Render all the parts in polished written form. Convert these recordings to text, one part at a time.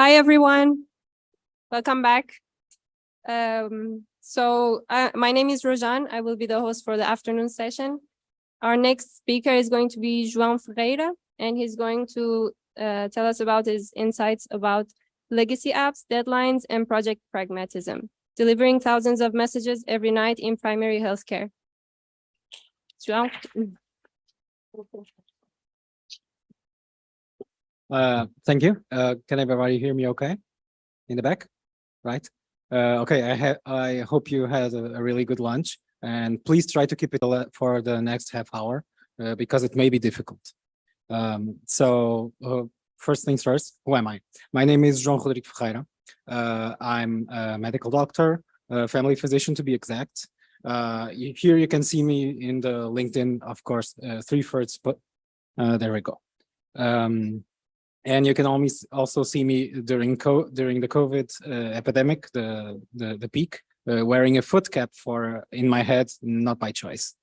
Hi, everyone. Welcome back. My name is Rojan. I will be the host for the afternoon session. Our next speaker is going to be João Ferreira, and he's going to tell us about his insights about legacy apps, deadlines, and project pragmatism, delivering thousands of messages every night in primary healthcare. João. Thank you. Can everybody hear me okay? In the back? Right? Okay, I hope you had a really good lunch, and please try to keep it for the next half hour because it may be difficult. First things first, who am I? My name is João Ferreira. I'm a medical doctor, a family physician to be exact. Here you can see me in the LinkedIn, of course, 3/4, but there we go. And you can also see me during the COVID epidemic, the peak, wearing a foot cap in my head, not by choice.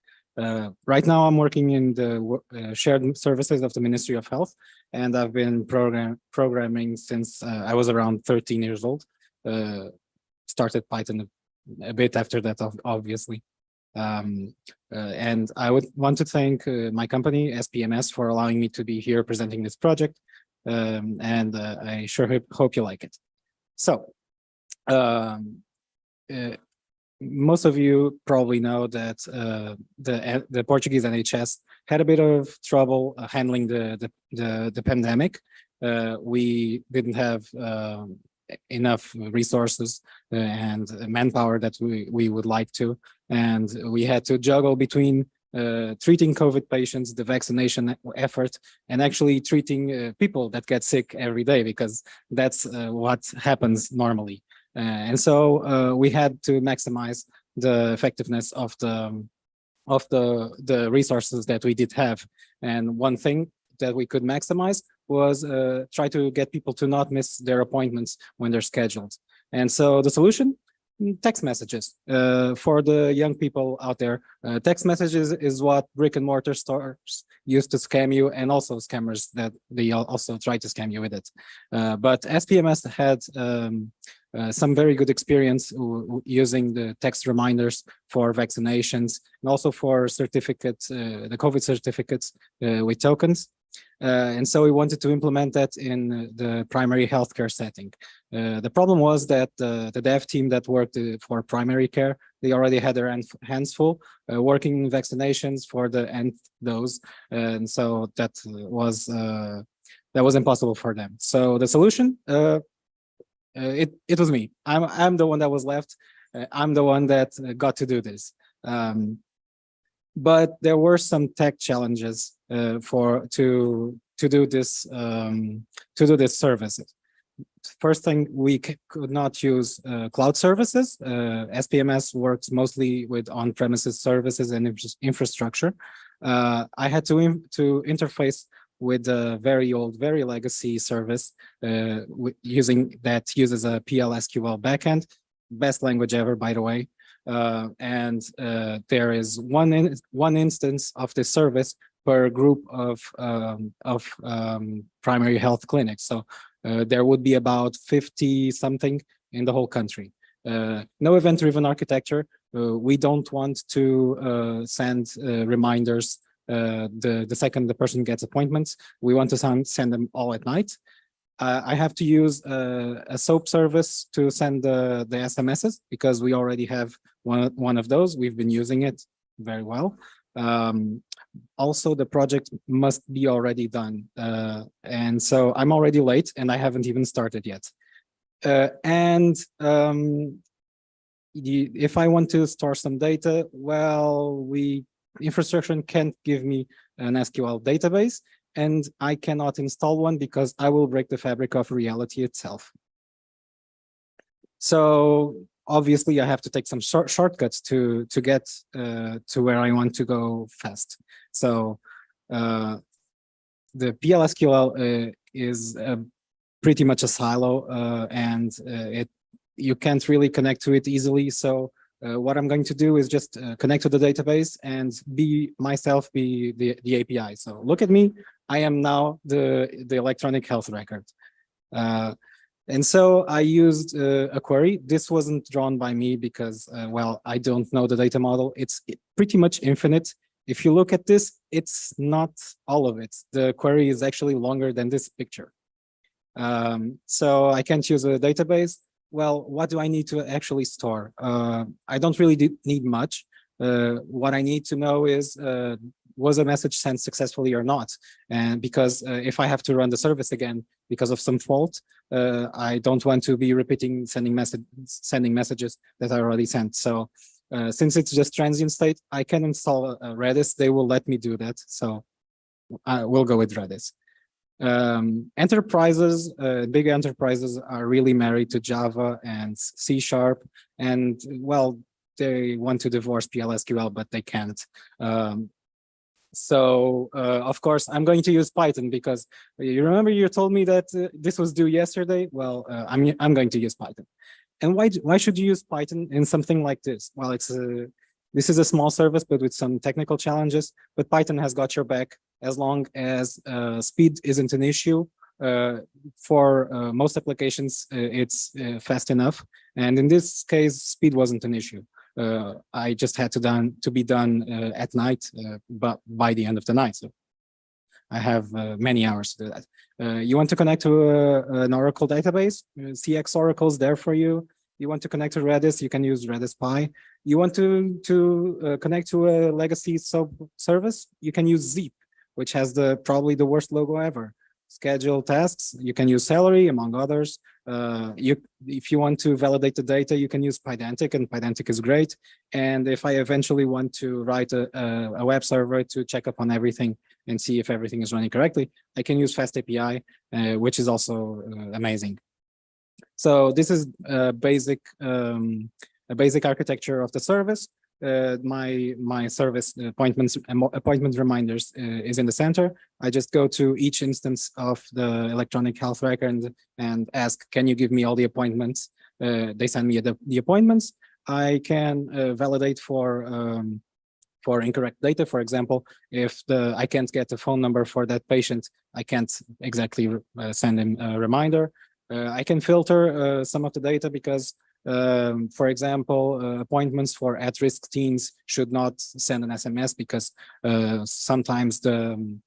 Right now, I'm working in the shared services of the Ministry of Health, and I've been programming since I was around 13 years old. Started Python a bit after that, obviously. And I would want to thank my company, SPMS, for allowing me to be here presenting this project. I sure hope you like it. So, most of you probably know that the Portuguese NHS had a bit of trouble handling the pandemic. We didn't have enough resources and manpower that we would like to, and we had to juggle between treating COVID patients, the vaccination effort, and actually treating people that get sick every day, because that's what happens normally. And so we had to maximize the effectiveness of the resources that we did have. And one thing that we could maximize was try to get people to not miss their appointments when they're scheduled. And so the solution, text messages. For the young people out there, text messages is what brick and mortar stores used to scam you, and also scammers that they also try to scam you with it. But SPMS had some very good experience using the text reminders for vaccinations and also for certificates, the COVID certificates with tokens. And so we wanted to implement that in the primary healthcare setting. The problem was that the dev team that worked for primary care, they already had their hands full working in vaccinations for the nth dose, and so that was impossible for them. So the solution, it was me. I'm the one that was left. I'm the one that got to do this. But there were some tech challenges to do this service. First thing, we could not use cloud services. SPMS works mostly with on-premises services and infrastructure. I had to interface with a very old, very legacy service that uses a PL/SQL backend, best language ever, by the way. There is one instance of this service per group of primary health clinics. So there would be about 50 something in the whole country. No event-driven architecture. We don't want to send reminders the second the person gets appointments. We want to send them all at night. I have to use a SOAP service to send the SMSs because we already have one of those. We've been using it very well. Also, the project must be already done. And so I'm already late and I haven't even started yet. If I want to store some data, well, infrastructure can't give me an SQL database, and I cannot install one because I will break the fabric of reality itself. So obviously I have to take some shortcuts to get to where I want to go fast. So the PL/SQL is pretty much a silo, and you can't really connect to it easily. So what I'm going to do is just connect to the database and be the API. So look at me. I am now the electronic health record. And so I used a query. This wasn't drawn by me because, well, I don't know the data model. It's pretty much infinite. If you look at this, it's not all of it. The query is actually longer than this picture. So I can't use a database. Well, what do I need to actually store? I don't really need much. What I need to know is, was a message sent successfully or not? And because if I have to run the service again because of some fault, I don't want to be repeating sending messages that I already sent. So since it's just transient state, I can install Redis. They will let me do that. So I will go with Redis. Enterprises, big enterprises are really married to Java and C#, and well, they want to divorce PLSQL, but they can't. Of course, I'm going to use Python because you remember you told me that this was due yesterday. Well, I'm going to use Python. And why should you use Python in something like this? Well, this is a small service, but with some technical challenges. But Python has got your back as long as speed isn't an issue. For most applications, it's fast enough. And in this case, speed wasn't an issue. I just had to be done at night, but by the end of the night. So I have many hours to do that. You want to connect to an Oracle database? CX Oracle is there for you. You want to connect to Redis? You can use Redis Pi. You want to connect to a legacy service? You can use Zeep, which has probably the worst logo ever. Schedule tasks, you can use Celery, among others. If you want to validate the data, you can use Pydantic, and Pydantic is great. And if I eventually want to write a web server to check up on everything and see if everything is running correctly, I can use FastAPI, which is also amazing. So this is a basic architecture of the service. My service appointment reminders is in the center. I just go to each instance of the electronic health record and ask, can you give me all the appointments? They send me the appointments. I can validate for incorrect data. For example, if I can't get the phone number for that patient, I can't exactly send him a reminder. I can filter some of the data because for example, appointments for at-risk teens should not send an SMS because sometimes the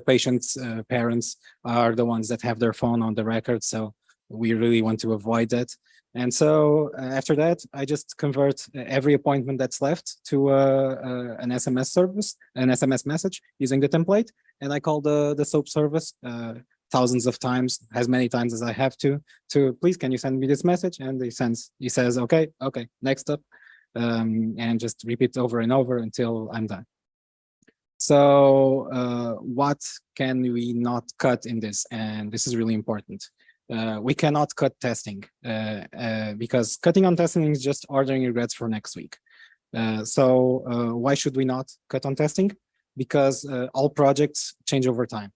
patient's parents are the ones that have their phone on the record. So we really want to avoid that. And so after that, I just convert every appointment that's left to an SMS service, an SMS message using the template. And I call the SOAP service thousands of times, as many times as I have to please, can you send me this message? And he says, okay, next up, and just repeat over and over until I'm done. So what can we not cut in this? And this is really important. We cannot cut testing because cutting on testing is just ordering regrets for next week. So why should we not cut on testing? Because all projects change over time.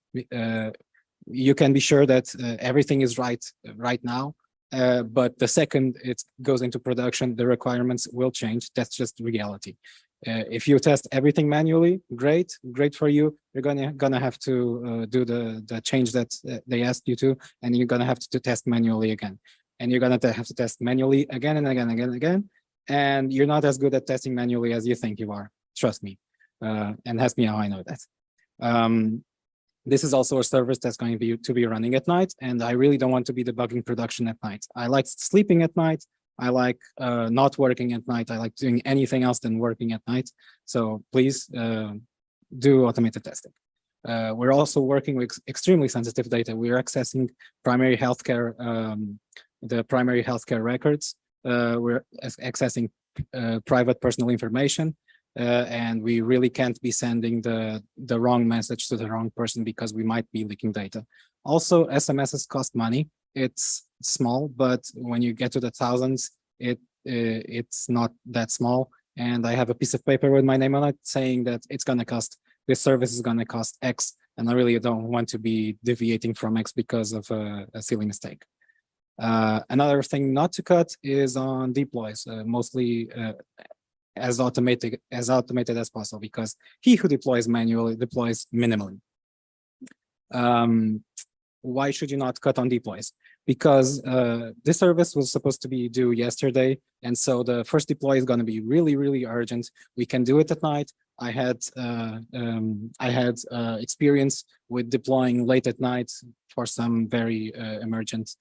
You can be sure that everything is right now, but the second it goes into production, the requirements will change. That's just reality. If you test everything manually, great for you. You're gonna have to do the change that they asked you to, and you're gonna have to test manually again, and you're gonna have to test manually again and again, and you're not as good at testing manually as you think you are. Trust me, and ask me how I know that. This is also a service that's going to be running at night, and I really don't want to be debugging production at night. I like sleeping at night. I like not working at night. I like doing anything else than working at night. So please do automated testing. We're also working with extremely sensitive data. We're accessing primary healthcare, the primary healthcare records. We're accessing private personal information. And we really can't be sending the wrong message to the wrong person because we might be leaking data. Also, SMSs cost money. It's small, but when you get to the thousands, it's not that small. And I have a piece of paper with my name on it saying that this service is going to cost X, and I really don't want to be deviating from X because of a silly mistake. Another thing not to cut is on deploys, mostly as automated as possible, because he who deploys manually deploys minimally. Why should you not cut on deploys? because this service was supposed to be due yesterday. And so the first deploy is going to be really, really urgent. We can do it at night. I had experience with deploying late at night for some very emergent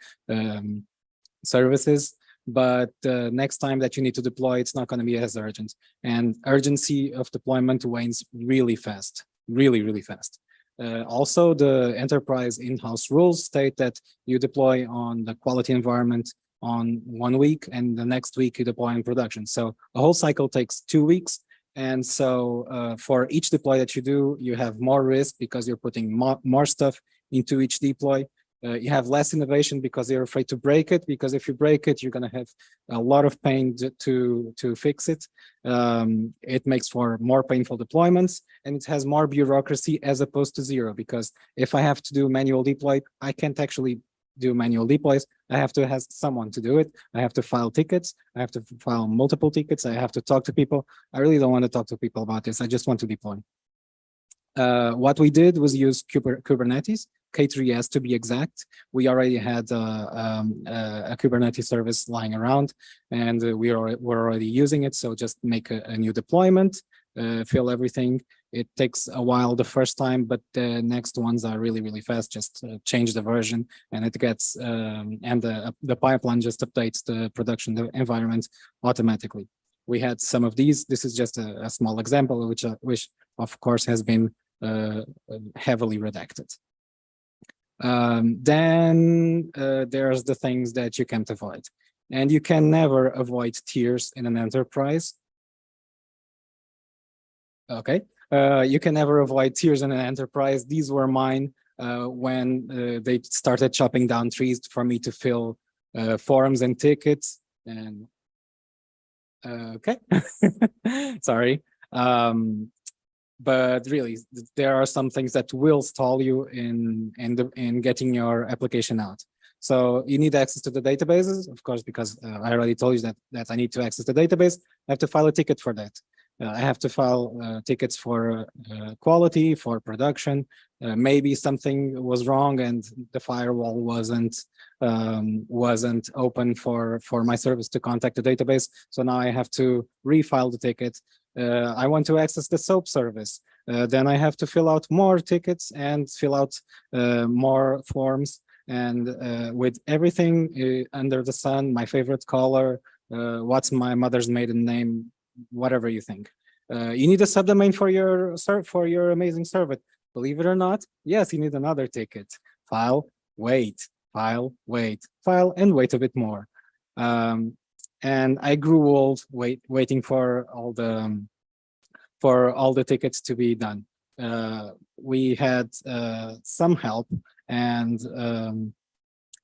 services. But the next time that you need to deploy, it's not going to be as urgent. And urgency of deployment wanes really fast, really, really fast. Also, the enterprise in-house rules state that you deploy on the quality environment on 1 week, and the next week you deploy in production. So the whole cycle takes 2 weeks. And so for each deploy that you do, you have more risk because you're putting more stuff into each deploy. You have less innovation because you're afraid to break it, because if you break it, you're going to have a lot of pain to fix it. It makes for more painful deployments, and it has more bureaucracy as opposed to zero, because if I have to do manual deploy, I can't actually do manual deploys. I have to have someone to do it. I have to file tickets. I have to file multiple tickets. I have to talk to people. I really don't want to talk to people about this. I just want to deploy. What we did was use Kubernetes, K3S to be exact. We already had a Kubernetes service lying around, and we're already using it. So just make a new deployment, fill everything. It takes a while the first time, but the next ones are really, really fast. Just change the version, and it gets and the pipeline just updates the production environment automatically. We had some of these. This is just a small example, which of course has been heavily redacted. Then there's the things that you can't avoid, and you can never avoid tiers in an enterprise. Okay, you can never avoid tiers in an enterprise. These were mine when they started chopping down trees for me to fill forums and tickets. And okay, sorry. But really, there are some things that will stall you in getting your application out. So you need access to the databases, of course, because I already told you that I need to access the database. I have to file a ticket for that. I have to file tickets for quality, for production. Maybe something was wrong and the firewall wasn't open for my service to contact the database. So now I have to refile the ticket. I want to access the SOAP service. Then I have to fill out more tickets and fill out more forms. And with everything under the sun, my favorite color, what's my mother's maiden name, whatever you think. You need a subdomain for your amazing service. Believe it or not, yes, you need another ticket. File, wait, file, wait, file, and wait a bit more. And I grew old waiting for all the tickets to be done. We had some help, and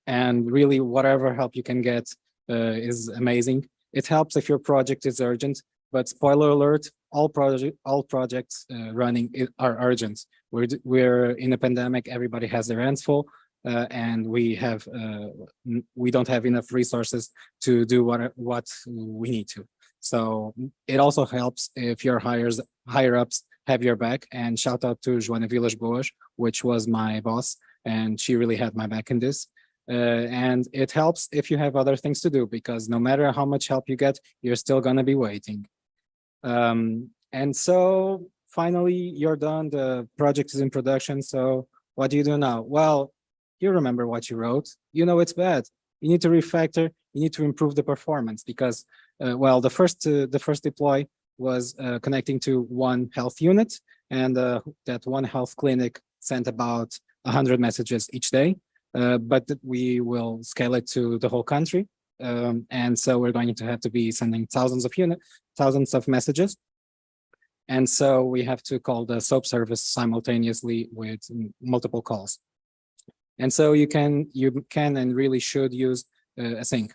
really whatever help you can get is amazing. It helps if your project is urgent, but spoiler alert, all projects running are urgent. We're in a pandemic, everybody has their hands full, and we don't have enough resources to do what we need to. So it also helps if your higher ups have your back. And shout out to Joana Vilas Boas, which was my boss, and she really had my back in this. And it helps if you have other things to do, because no matter how much help you get, you're still going to be waiting. And so finally, you're done. The project is in production. So what do you do now? Well, you remember what you wrote. You know it's bad. You need to refactor. You need to improve the performance, because, well, the first deploy was connecting to one health unit, and that one health clinic sent about 100 messages each day. But we will scale it to the whole country. And so we're going to have to be sending thousands of messages. And so we have to call the SOAP service simultaneously with multiple calls. And so you can and really should use async.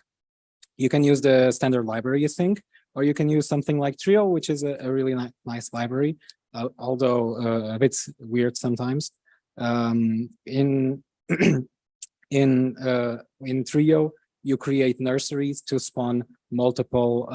You can use the standard library async, or you can use something like Trio, which is a really nice library, although a bit weird sometimes. In Trio, you create nurseries to spawn multiple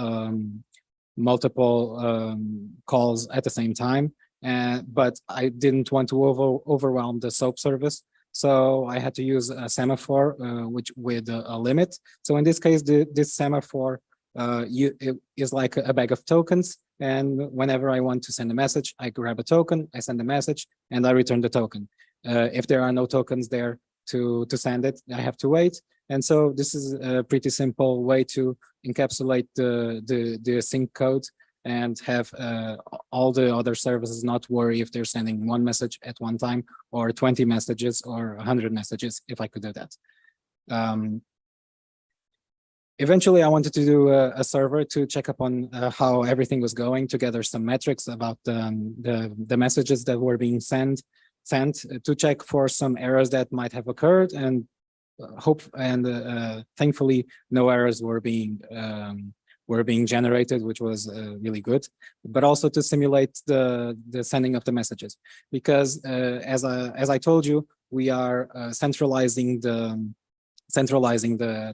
calls at the same time. But I didn't want to overwhelm the SOAP service. So I had to use a semaphore, which with a limit. So in this case, this semaphore it is like a bag of tokens. And whenever I want to send a message, I grab a token, I send a message, and I return the token. If there are no tokens there to send it, I have to wait. And so this is a pretty simple way to encapsulate the sync code and have all the other services not worry if they're sending one message at one time or 20 messages or 100 messages, if I could do that. Eventually, I wanted to do a server to check up on how everything was going, to gather some metrics about the messages that were being sent to check for some errors that might have occurred, and thankfully no errors were being generated, which was really good. But also to simulate the sending of the messages, because as I told you, we are centralizing the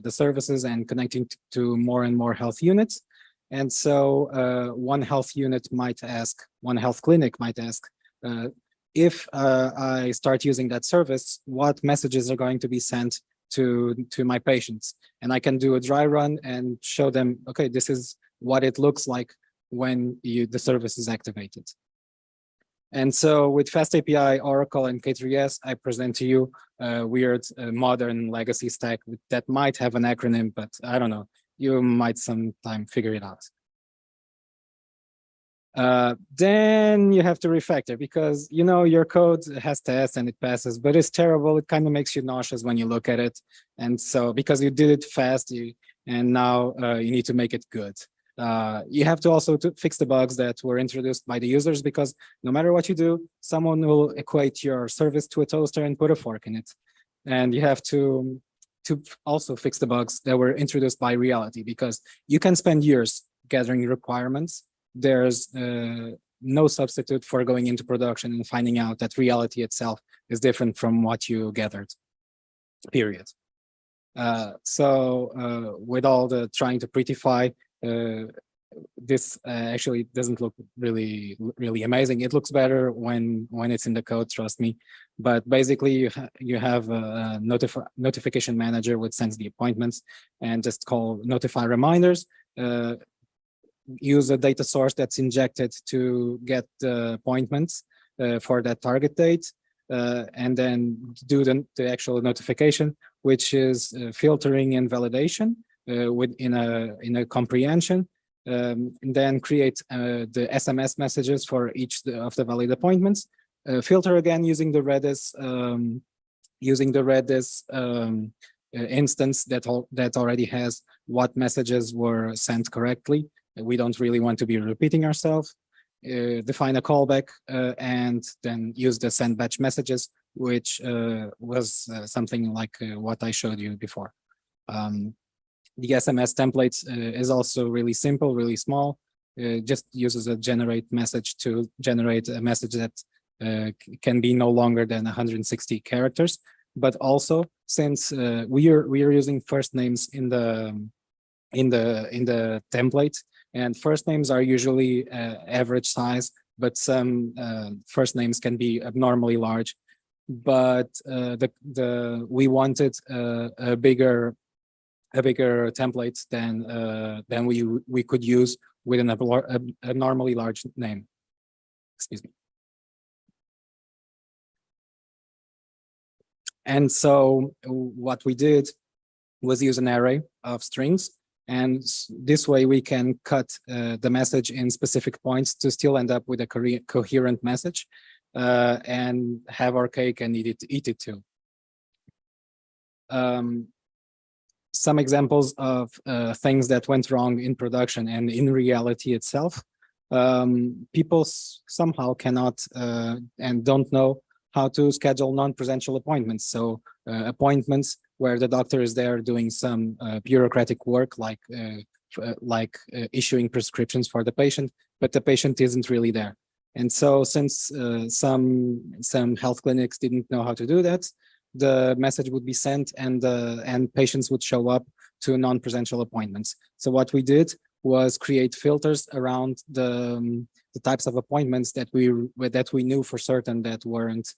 services and connecting to more and more health units. And so one health clinic might ask, if I start using that service, what messages are going to be sent to my patients? And I can do a dry run and show them, okay, this is what it looks like when the service is activated. And so with Fast API, Oracle, and K3S, I present to you a weird modern legacy stack that might have an acronym, but I don't know. You might sometime figure it out. Then you have to refactor, because your code has tests and it passes, but it's terrible. It kind of makes you nauseous when you look at it. And so because you did it fast, and now you need to make it good. You have to also fix the bugs that were introduced by the users, because no matter what you do, someone will equate your service to a toaster and put a fork in it. And you have to also fix the bugs that were introduced by reality, because you can spend years gathering requirements. There's no substitute for going into production and finding out that reality itself is different from what you gathered, period. So with all the trying to prettify, this actually doesn't look really amazing. It looks better when it's in the code, trust me. But basically, you have a notification manager which sends the appointments, and just call notify reminders. Use a data source that's injected to get the appointments for that target date, and then do the actual notification, which is filtering and validation in a comprehension. And then create the SMS messages for each of the valid appointments. Filter again using the Redis instance that already has what messages were sent correctly. We don't really want to be repeating ourselves. Define a callback and then use the send batch messages, which was something like what I showed you before. The SMS template is also really simple, really small. Just uses a generate message to generate a message that can be no longer than 160 characters. But also, since we are using first names in the template, and first names are usually average size, but some first names can be abnormally large. But we wanted a bigger template than we could use with an abnormally large name. Excuse me. And so what we did was use an array of strings, and this way we can cut the message in specific points to still end up with a coherent message, and have our cake and eat it too. Some examples of things that went wrong in production and in reality itself. People somehow cannot and don't know how to schedule non-presential appointments. So appointments where the doctor is there doing some bureaucratic work, like issuing prescriptions for the patient, but the patient isn't really there. And so since some health clinics didn't know how to do that, the message would be sent and patients would show up to non-presential appointments. So what we did was create filters around the types of appointments that we knew for certain that weren't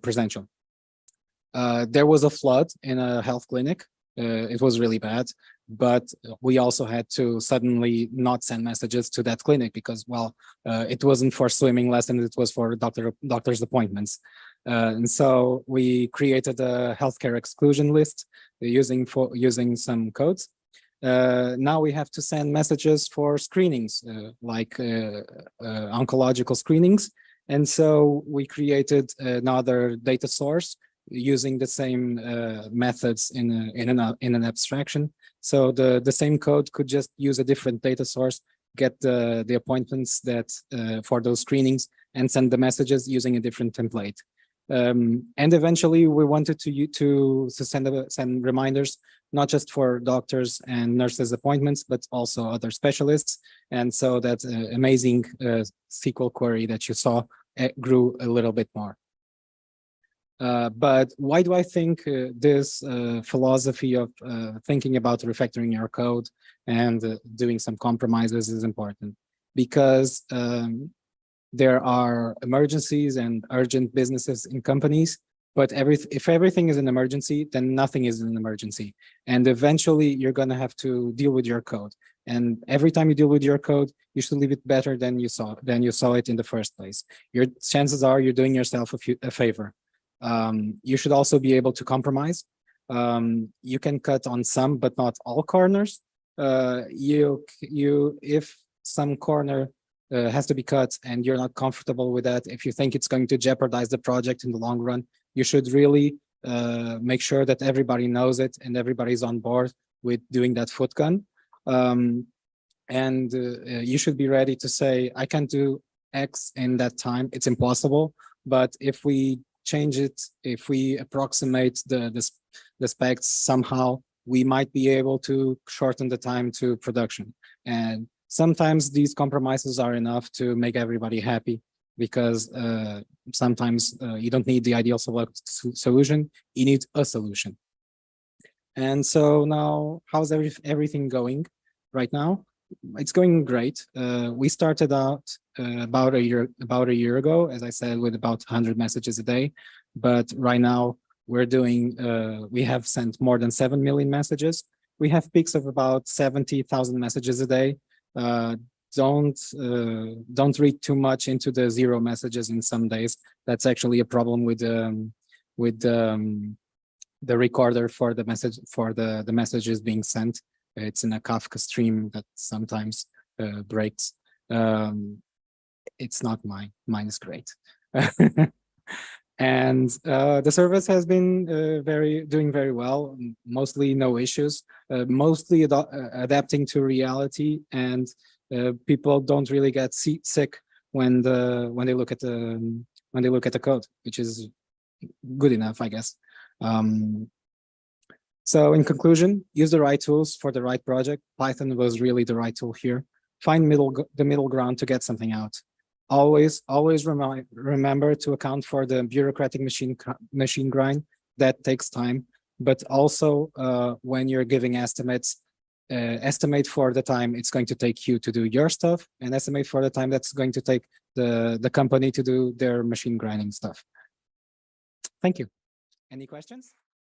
presential. There was a flood in a health clinic. It was really bad, but we also had to suddenly not send messages to that clinic because, well, it wasn't for swimming lessons, it was for doctor's appointments. And so we created a healthcare exclusion list using some codes. Now we have to send messages for screenings, like oncological screenings. And so we created another data source using the same methods in an abstraction. So the same code could just use a different data source, get the appointments that for those screenings, and send the messages using a different template. And eventually we wanted to send reminders, not just for doctors and nurses appointments, but also other specialists. And so that amazing SQL query that you saw grew a little bit more. But why do I think this philosophy of thinking about refactoring your code and doing some compromises is important? Because there are emergencies and urgent businesses in companies, but if everything is an emergency, then nothing is an emergency. And eventually you're gonna have to deal with your code. And every time you deal with your code, you should leave it better than you saw it in the first place. Your chances are you're doing yourself a favor. You should also be able to compromise. You can cut on some, but not all corners. If some corner has to be cut and you're not comfortable with that, if you think it's going to jeopardize the project in the long run, you should really make sure that everybody knows it and everybody's on board with doing that foot gun. You should be ready to say, I can't do X in that time, it's impossible. But if we change it, if we approximate the specs somehow, we might be able to shorten the time to production. And sometimes these compromises are enough to make everybody happy, because sometimes you don't need the ideal solution, you need a solution. And so now, how's everything going right now? It's going great. We started out about a year ago, as I said, with about 100 messages a day. But right now we're doing, we have sent more than 7 million messages. We have peaks of about 70,000 messages a day. Don't read too much into the 0 messages in some days. That's actually a problem with the recorder for the messages being sent. It's in a Kafka stream that sometimes breaks. It's not mine. Mine is great. And the service has been doing very well. Mostly no issues. Mostly adapting to reality, and people don't really get sick when they look at the code, which is good enough, I guess. So in conclusion, use the right tools for the right project. Python was really the right tool here. Find the middle ground to get something out. Always remember to account for the bureaucratic machine grind that takes time. But also when you're giving estimates, estimate for the time it's going to take you to do your stuff, and estimate for the time that's going to take the company to do their machine grinding stuff. Thank you. Any questions?